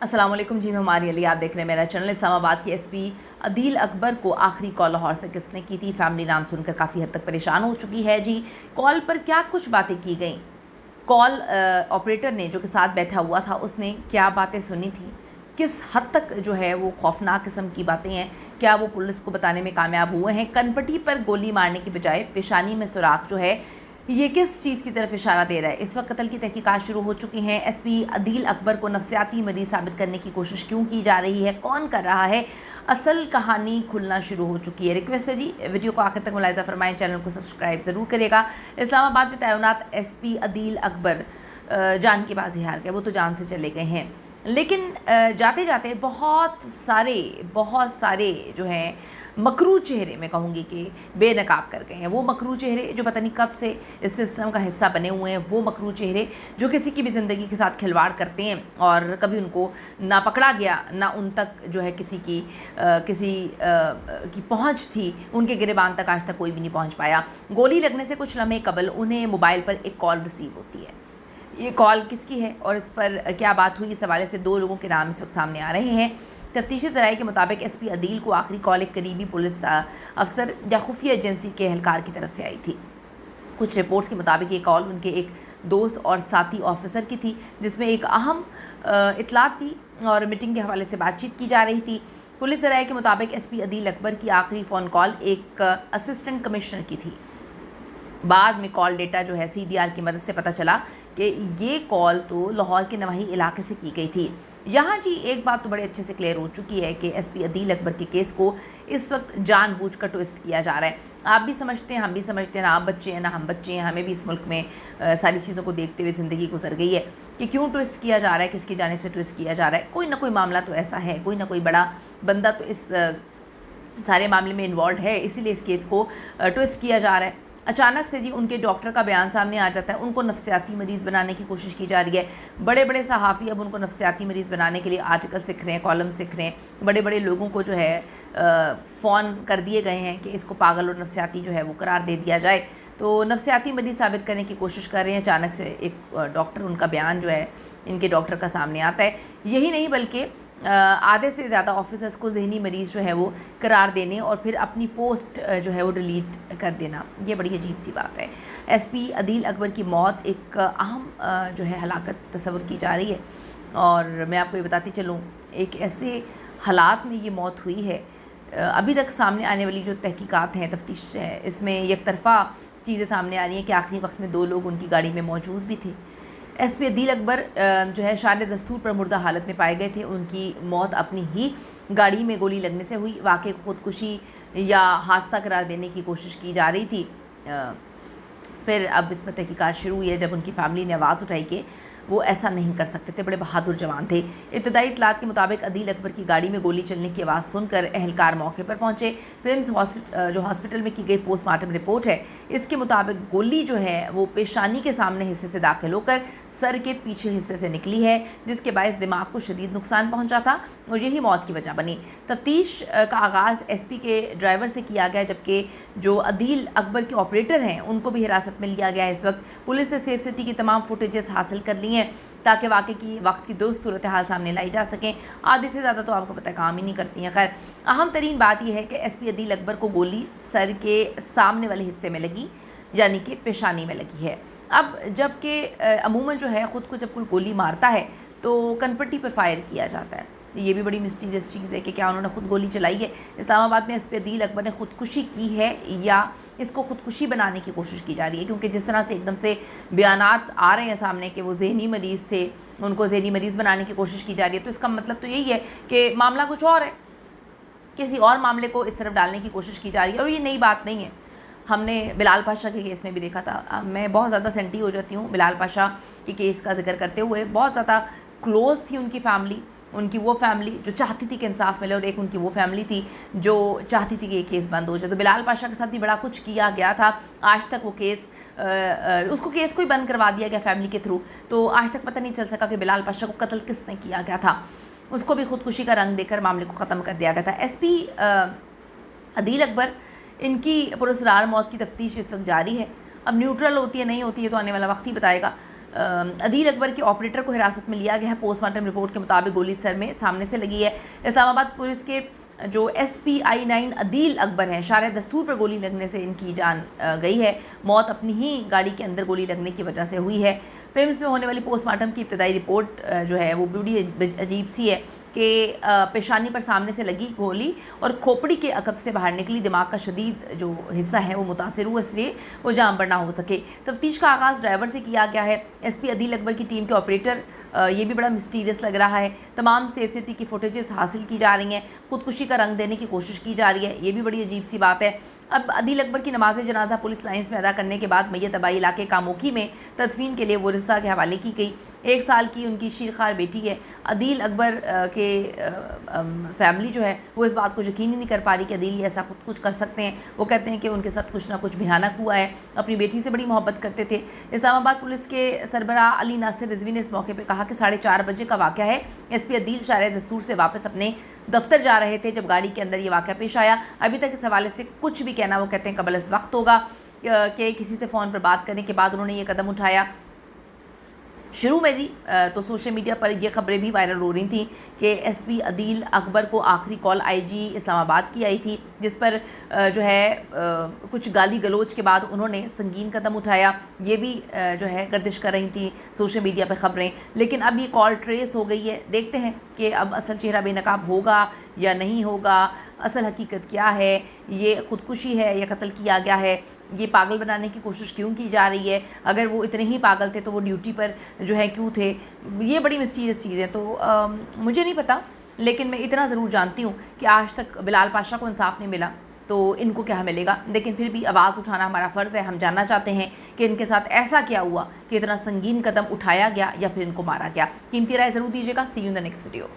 अस्सलाम वालेकुम जी, मैं हमारी अली, आप देख रहे हैं मेरा चैनल। इस्लामाबाद के एसपी अदील अकबर को आखिरी कॉल लाहौर से किसने की थी? फैमिली नाम सुनकर काफ़ी हद तक परेशान हो चुकी है जी। कॉल पर क्या कुछ बातें की गई? कॉल ऑपरेटर ने जो के साथ बैठा हुआ था उसने क्या बातें सुनी थी? किस हद तक जो है वो खौफनाक किस्म की बातें हैं? क्या वो पुलिस को बताने में कामयाब हुए हैं? कनपट्टी पर गोली मारने की बजाय पेशानी में सुराख जो है ये किस चीज़ की तरफ इशारा दे रहा है? इस वक्त कत्ल की तहकीकात शुरू हो चुकी हैं। एसपी अदील अकबर को नफसियाती मरीज साबित करने की कोशिश क्यों की जा रही है? कौन कर रहा है? असल कहानी खुलना शुरू हो चुकी है। रिक्वेस्ट है जी, वीडियो को आखिर तक मुलाहिजा फरमाएं, चैनल को सब्सक्राइब ज़रूर करेगा। इस्लामाबाद में तैनात एसपी अदील अकबर जान की बाजी हार गए, वो तो जान से चले गए हैं, लेकिन जाते जाते बहुत सारे जो हैं मकरू चेहरे, मैं कहूँगी कि बेनकाब कर गए हैं। वो मकरू चेहरे जो पता नहीं कब से इस सिस्टम का हिस्सा बने हुए हैं, वो मकरू चेहरे जो किसी की भी ज़िंदगी के साथ खिलवाड़ करते हैं और कभी उनको ना पकड़ा गया, ना उन तक जो है किसी की पहुँच थी, उनके गिरेबान तक आज तक कोई भी नहीं पहुँच पाया। गोली लगने से कुछ लम्हे कबल उन्हें मोबाइल पर एक कॉल रिसीव होती है। ये कॉल किसकी है और इस पर क्या बात हुई, इस हवाले से दो लोगों के नाम इस वक्त सामने आ रहे हैं। तफ्तीशी ज़राए के मुताबिक एसपी अदील को आखिरी कॉल एक करीबी पुलिस अफसर या खुफिया एजेंसी के एहलकार की तरफ से आई थी। कुछ रिपोर्ट्स के मुताबिक ये कॉल उनके एक दोस्त और साथी ऑफिसर की थी, जिसमें एक अहम इतलात थी और मीटिंग के हवाले से बातचीत की जा रही थी। पुलिस ज़राए के मुताबिक एसपी अदील अकबर की आखिरी फ़ोन कॉल एक असिस्टेंट कमिश्नर की थी। बाद में कॉल डेटा जो है सीडीआर की मदद से पता चला कि ये कॉल तो लाहौर के नवाही इलाके से की गई थी। यहाँ जी एक बात तो बड़े अच्छे से क्लियर हो चुकी है कि एसपी अदील अकबर के केस को इस वक्त जानबूझकर ट्विस्ट किया जा रहा है। आप भी समझते हैं, हम भी समझते हैं, ना आप बच्चे हैं ना हम बच्चे हैं, हमें भी इस मुल्क में सारी चीज़ों को देखते हुए ज़िंदगी गुजर गई है कि क्यों ट्विस्ट किया जा रहा है, किसकी जानिब से ट्विस्ट किया जा रहा है। कोई ना कोई मामला तो ऐसा है, कोई ना कोई बड़ा बंदा तो इस सारे मामले में इन्वॉल्व है, इसीलिए इस केस को ट्विस्ट किया जा रहा है। अचानक से जी उनके डॉक्टर का बयान सामने आ जाता है, उनको नफसियाती मरीज़ बनाने की कोशिश की जा रही है। बड़े बड़े सहाफ़ी अब उनको नफसियाती मरीज़ बनाने के लिए आर्टिकल लिख रहे हैं, कॉलम लिख रहे हैं। बड़े बड़े लोगों को जो है फ़ोन कर दिए गए हैं कि इसको पागल और नफसियाती जो है वो करार दे दिया जाए, तो नफसियाती मरीज़ साबित करने की कोशिश कर रहे हैं। अचानक से एक डॉक्टर, उनका बयान जो है इनके डॉक्टर का सामने आता है। यही नहीं बल्कि आधे से ज़्यादा ऑफिसर्स को जहनी मरीज़ जो है वो करार देने और फिर अपनी पोस्ट जो है वो डिलीट कर देना, ये बड़ी अजीब सी बात है। एसपी अदील अकबर की मौत एक अहम जो है हलाकत तस्वुर की जा रही है और मैं आपको ये बताती चलूँ, एक ऐसे हालात में ये मौत हुई है। अभी तक सामने आने वाली जो तहकीकात हैं, तफ्तीश है, इसमें एक तरफ़ा चीज़ें सामने आ रही हैं कि आखिरी वक्त में दो लोग उनकी गाड़ी में मौजूद भी थे। एसपी अदील अकबर जो है शार दस्तूर पर मुर्दा हालत में पाए गए थे। उनकी मौत अपनी ही गाड़ी में गोली लगने से हुई। वाक़े को ख़ुदकुशी या हादसा करार देने की कोशिश की जा रही थी। फिर अब इस पर तहकीकात शुरू हुई है जब उनकी फैमिली ने आवाज़ उठाई कि वो ऐसा नहीं कर सकते थे, बड़े बहादुर जवान थे। इब्तदाई इतलात के मुताबिक अदील अकबर की गाड़ी में गोली चलने की आवाज़ सुनकर एहलकार मौके पर पहुंचे। फिर जो हॉस्पिटल में की गई पोस्टमार्टम रिपोर्ट है, इसके मुताबिक गोली जो है वो पेशानी के सामने हिस्से से दाखिल होकर सर के पीछे हिस्से से निकली है, जिसके बायस दिमाग को शदीद नुकसान पहुँचा था और यही मौत की वजह बनी। तफ्तीश का आगाज़ एसपी के ड्राइवर से किया गया, जबकि जो अदील अकबर के ऑपरेटर हैं उनको भी हिरासत में लिया गया है। इस वक्त पुलिस ने सेफ सिटी की तमाम फुटेजेस हासिल कर ली हैं ताकि वक्त की दुरुस्त सूरत हाल सामने लाई जा सकें। आधे से ज़्यादा तो आपको पता है काम ही नहीं करती हैं। खैर, अहम तरीन बात यह है कि एसपी अदील अकबर को गोली सर के सामने वाले हिस्से में लगी, यानी कि पेशानी में लगी है। अब जबकि अमूमन जो है ख़ुद को जब कोई गोली मारता है तो कनपट्टी पर फायर किया जाता है। ये भी बड़ी मिस्टीरियस चीज़ है कि क्या उन्होंने ख़ुद गोली चलाई है। इस्लामाबाद में एसपी अदील अकबर ने ख़ुदकुशी की है या इसको ख़ुदकुशी बनाने की कोशिश की जा रही है, क्योंकि जिस तरह से एकदम से बयानात आ रहे हैं सामने कि वो जहनी मरीज़ थे, उनको जहनी मरीज़ बनाने की कोशिश की जा रही है, तो इसका मतलब तो यही है कि मामला कुछ और है, किसी और मामले को इस तरफ डालने की कोशिश की जा रही है। और ये नई बात नहीं है, हमने बिलाल पाशा के केस में भी देखा था। मैं बहुत ज़्यादा सेंटी हो जाती हूँ बिलाल पाशा के केस का जिक्र करते हुए। बहुत ज़्यादा क्लोज़ थी उनकी फैमिली, उनकी वो फैमिली जो चाहती थी कि इंसाफ मिले और एक उनकी वो फैमिली थी जो चाहती थी कि ये केस बंद हो जाए। तो बिलाल पाशा के साथ भी बड़ा कुछ किया गया था। आज तक वो केस उसको केस को ही बंद करवा दिया गया फैमिली के थ्रू, तो आज तक पता नहीं चल सका कि बिलाल पाशा को कत्ल किसने किया गया था। उसको भी खुदकुशी का रंग देकर मामले को ख़त्म कर दिया गया था। एसपी अदील अकबर, इनकी पुरस्कार मौत की तफ्तीश इस वक्त जारी है। अब न्यूट्रल होती है नहीं होती है तो आने वाला वक्त ही बताएगा। अदील अकबर के ऑपरेटर को हिरासत में लिया गया है। पोस्टमार्टम रिपोर्ट के मुताबिक गोली सर में सामने से लगी है। इस्लामाबाद पुलिस के जो SPI-9 अदील अकबर हैं, शारे दस्तूर पर गोली लगने से इनकी जान गई है। मौत अपनी ही गाड़ी के अंदर गोली लगने की वजह से हुई है। प्रेम्स में होने वाली पोस्टमार्टम की इब्तदाई रिपोर्ट जो है वो बड़ी अजीब सी है कि पेशानी पर सामने से लगी गोली और खोपड़ी के अकब से बाहर निकली। दिमाग का शदीद जो हिस्सा है वो मुतासिर हुआ, इसलिए वो जाम पर ना हो सके। तफ्तीश का आगाज़ ड्राइवर से किया गया है। SP अदील अकबर की टीम के ऑपरेटर, ये भी बड़ा मिस्टीरियस लग रहा है। तमाम सेफ की फुटेजेस हासिल की जा रही हैं। ख़ुदकुशी का रंग देने की कोशिश की जा रही है, ये भी बड़ी अजीब सी बात है। अब अदील अकबर की नमाज जनाजा पुलिस लाइन्स में अदा करने के बाद मैयत आबाई इलाके कामोखी में तदफीन के लिए वरिसा के हवाले की गई। 1 साल की उनकी शीरखार बेटी है। अदील अकबर के फैमिली जो है वो इस बात को यकीन ही नहीं कर पा रही कि अदील ऐसा खुद कुछ कर सकते हैं। वो कहते हैं कि उनके साथ कुछ ना कुछ भयानक हुआ है। अपनी बेटी से बड़ी मोहब्बत करते थे। इस्लामाबाद पुलिस के सरबराह अली नासिर रिजवी ने इस मौके पर कहा कि 4:30 बजे का वाक़या है। SP अदील शारे दस्तूर से वापस अपने दफ्तर जा रहे थे जब गाड़ी के अंदर ये वाक़या पेश आया। अभी तक इस हवाले से कुछ भी कहना, वो कहते हैं, कबल इस वक्त होगा कि किसी से फ़ोन पर बात करने के बाद उन्होंने ये कदम उठाया। शुरू में जी तो सोशल मीडिया पर ये ख़बरें भी वायरल हो रही थी कि SP अदील अकबर को आखिरी कॉल IG इस्लामाबाद की आई थी, जिस पर जो है कुछ गाली गलोच के बाद उन्होंने संगीन कदम उठाया। ये भी जो है गर्दिश कर रही थी सोशल मीडिया पर ख़बरें। लेकिन अब ये कॉल ट्रेस हो गई है। देखते हैं कि अब असल चेहरा बेनकाब होगा या नहीं होगा, असल हकीकत क्या है, ये ख़ुदकुशी है या कत्ल किया गया है, ये पागल बनाने की कोशिश क्यों की जा रही है। अगर वो इतने ही पागल थे तो वो ड्यूटी पर जो है क्यों थे। ये बड़ी मिस्टीरियस चीज़ है। तो मुझे नहीं पता, लेकिन मैं इतना ज़रूर जानती हूँ कि आज तक बिलाल पाशा को इंसाफ नहीं मिला, तो इनको क्या मिलेगा। लेकिन फिर भी आवाज़ उठाना हमारा फ़र्ज़ है। हम जानना चाहते हैं कि इनके साथ ऐसा क्या हुआ कि इतना संगीन कदम उठाया गया या फिर इनको मारा गया। कीमती राय ज़रूर दीजिएगा। See you in the next video.